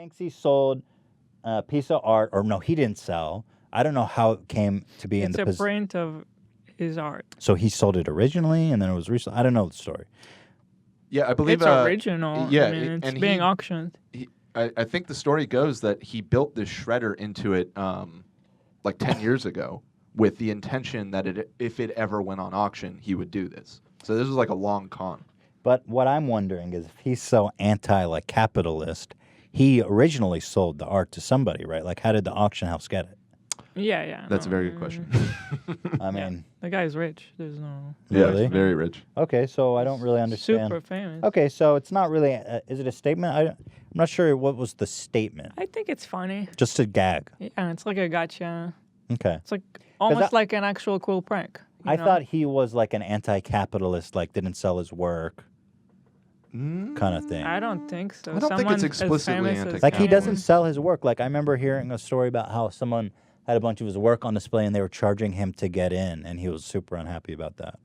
Banksy sold a piece of art, or no, he didn't sell. I don't know how it came to be in the It's a print of his art. So he sold it originally, and then it was recently. I don't know the story. Yeah, I believe it's original. Yeah, I mean, it's being auctioned. I think the story goes that he built this shredder into it like 10 years ago with the intention that if it ever went on auction, he would do this. So this was like a long con. But what I'm wondering is if he's so capitalist, he originally sold the art to somebody, right? Like, how did the auction house get it? Yeah. That's a very good question. I mean, the guy's rich. There's no. Yeah, really? very rich. Okay, so I don't really understand. Super famous. Okay, so it's not really. Is it a statement? I'm not sure what was the statement. I think it's funny. Just a gag. Yeah, it's like a gotcha. Okay. It's like almost like an actual cool prank. I thought he was like an anti-capitalist, like didn't sell his work, kind of thing. I don't think so. I don't think it's explicitly anti-capitalist. Like he doesn't sell his work. Like I remember hearing a story about how someone had a bunch of his work on display and they were charging him to get in, and he was super unhappy about that.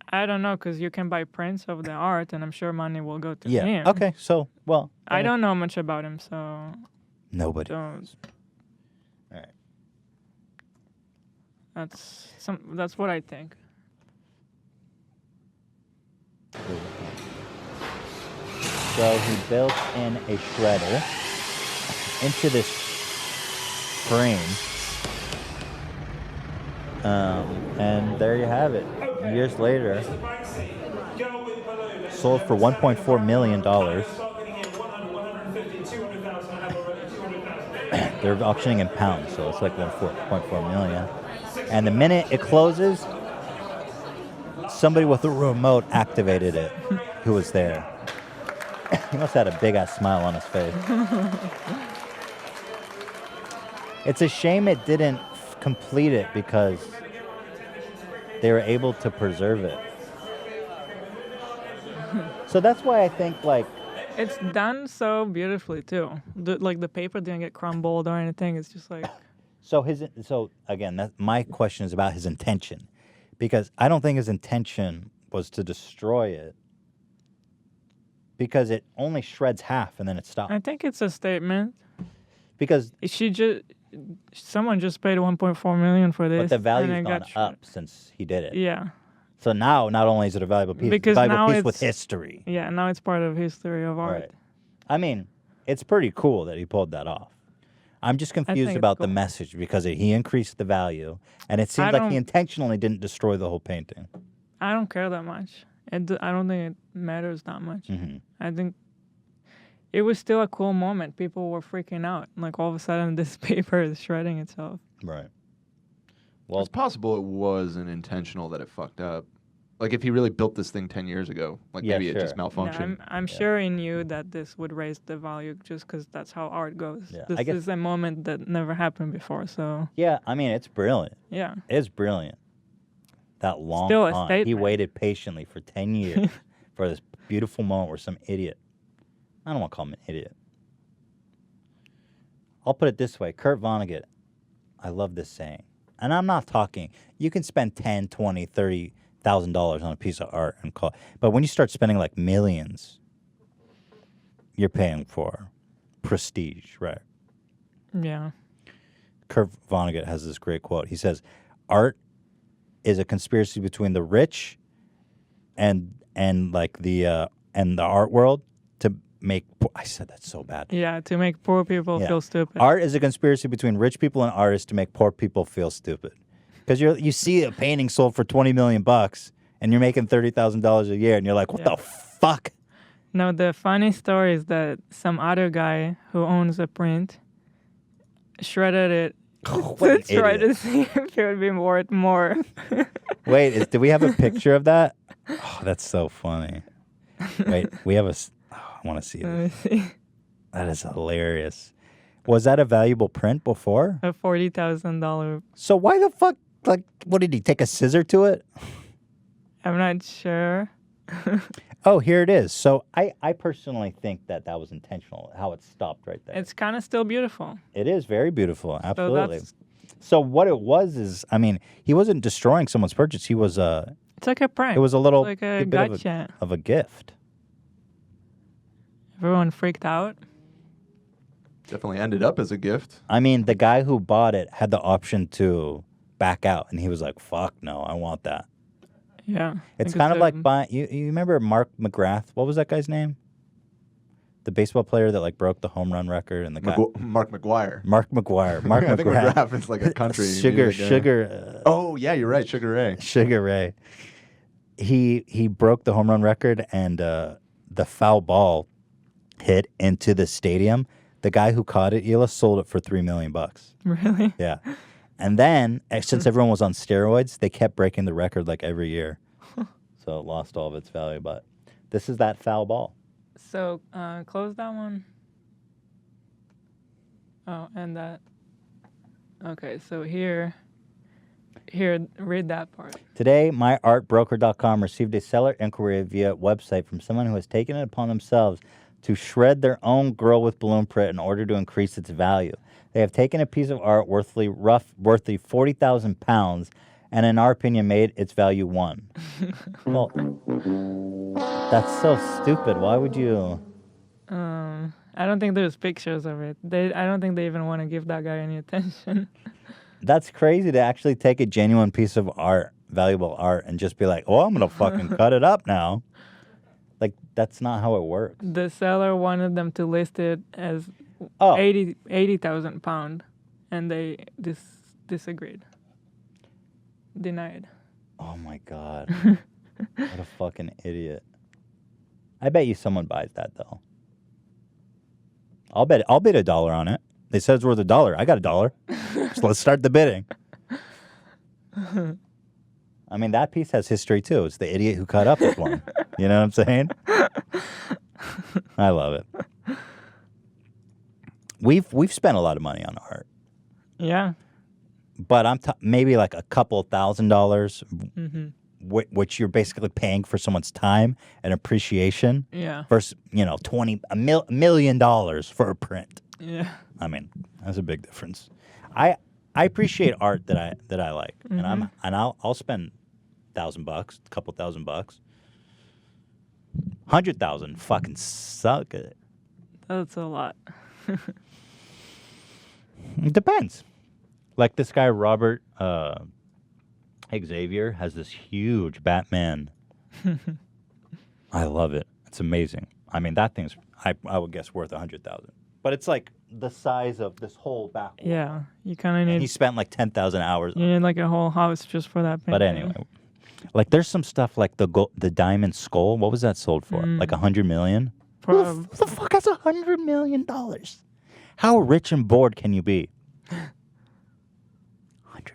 I don't know, because you can buy prints of the art, and I'm sure money will go to Yeah. him. Okay. So, well, I don't know much about him, so nobody. don't. All right. That's what I think. So he built in a shredder into this frame, and there you have it. Years later, sold for $1.4 million. They're auctioning in pounds, so it's like 1.4 million. And the minute it closes, somebody with a remote activated it. Who was there? He must have had a big ass smile on his face. It's a shame it didn't complete it because they were able to preserve it. So that's why I think like it's done so beautifully too. The paper didn't get crumbled or anything. It's just like So again, my question is about his intention, because I don't think his intention was to destroy it, because it only shreds half and then it stops. I think it's a statement. Because someone just paid 1.4 million for this. But the value's gone up since he did it. Yeah. So now, not only is it a valuable piece, because it's a valuable now piece with history. Yeah, now it's part of history of art. Right. I mean, it's pretty cool that he pulled that off. I'm just confused about the message because he increased the value, and it seems like he intentionally didn't destroy the whole painting. I don't care that much. I don't think it matters that much. Mm-hmm. I think it was still a cool moment. People were freaking out. Like, all of a sudden, this paper is shredding itself. Right. Well, it's possible it wasn't intentional that it fucked up. Like, if he really built this thing 10 years ago, maybe it just malfunctioned. No, I'm sure he knew that this would raise the value just because that's how art goes. Yeah, this is a moment that never happened before, so... Yeah, I mean, it's brilliant. Yeah. It's brilliant. That long Still a time. statement. He waited patiently for 10 years for this beautiful moment where some idiot... I don't want to call him an idiot. I'll put it this way. Kurt Vonnegut, I love this saying. And I'm not talking... You can spend $10, $20, $30,000 on a piece of art and call... But when you start spending like millions, you're paying for prestige, right? Yeah. Kurt Vonnegut has this great quote. He says, art is a conspiracy between the rich and the art world to make... I said that so bad. Yeah, to make poor people feel stupid. Art is a conspiracy between rich people and artists to make poor people feel stupid. Because you see a painting sold for $20 million and you're making $30,000 a year and you're like, what the fuck? No, the funny story is that some other guy who owns a print shredded it to try to see if it would be worth more. Wait, do we have a picture of that? Oh, that's so funny. Wait, we have I want to see this. Let me see. That is hilarious. Was that a valuable print before? A $40,000. So why the fuck, what did he, take a scissor to it? I'm not sure. Oh, here it is. So I personally think that was intentional, how it stopped right there. It's kind of still beautiful. It is very beautiful, absolutely. So what it was is, I mean, he wasn't destroying someone's purchase. He was it's like a prank. It was a little like a bit gotcha. of a gift. Everyone freaked out. Definitely ended up as a gift. I mean, the guy who bought it had the option to back out, and he was like, "Fuck no, I want that." Yeah. It's kind of like buying. You remember Mark McGrath? What was that guy's name? The baseball player that like broke the home run record and the guy. Mark McGuire. Mark McGuire. Mark I think McGrath. McGrath is like a country. Sugar. Oh yeah, you're right. Sugar Ray. Sugar Ray. He broke the home run record, and the foul ball hit into the stadium. The guy who caught it, Hila, sold it for $3 million. Really? Yeah. And then, since everyone was on steroids, they kept breaking the record like every year. So it lost all of its value. But this is that foul ball. So close that one. Oh, and that. Okay, so here, read that part. Today, myartbroker.com received a seller inquiry via website from someone who has taken it upon themselves to shred their own girl with balloon print in order to increase its value. They have taken a piece of art worthly 40,000 pounds, and in our opinion, made its value 1. Well, that's so stupid. Why would you? I don't think there's pictures of it. I don't think they even want to give that guy any attention. That's crazy to actually take a genuine piece of art, valuable art, and just be like, "Oh, I'm gonna fucking cut it up now." Like, that's not how it works. The seller wanted them to list it as 80,000 pound, and they disagreed. Denied. Oh my god. What a fucking idiot. I bet you someone buys that though. I'll bid $1 on it. They said it's worth $1. I got $1. So let's start the bidding. I mean, that piece has history too. It's the idiot who cut up this one. You know what I'm saying? I love it. We've spent a lot of money on art. Yeah. But I'm maybe like a couple $1,000, Mm-hmm. which you're basically paying for someone's time and appreciation. Yeah. Versus, $1 million for a print. Yeah. I mean, that's a big difference. I appreciate art that I like, Mm-hmm. and I'll spend $1,000, a couple $1,000. 100,000 fucking suck it. That's a lot. It depends. Like this guy Robert Xavier has this huge Batman. I love it. It's amazing. I mean, that thing's I would guess worth 100,000. But it's like the size of this whole back wall. Yeah, you kind of And need. he spent like 10,000 hours. You need like a whole house just for that painting. But anyway, like there's some stuff like the diamond skull. What was that sold for? Like $100 million? Who the fuck has $100 million? How rich and bored can you be? 100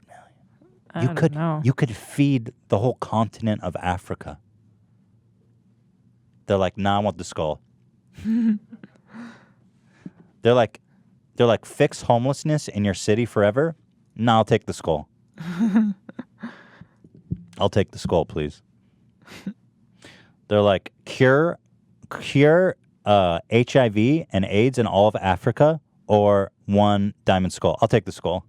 million. I don't know. You could feed the whole continent of Africa. They're like, nah, I want the skull. They're like, fix homelessness in your city forever. Nah, I'll take the skull. I'll take the skull, please. They're like, cure HIV and AIDS in all of Africa, or one diamond skull. I'll take the skull.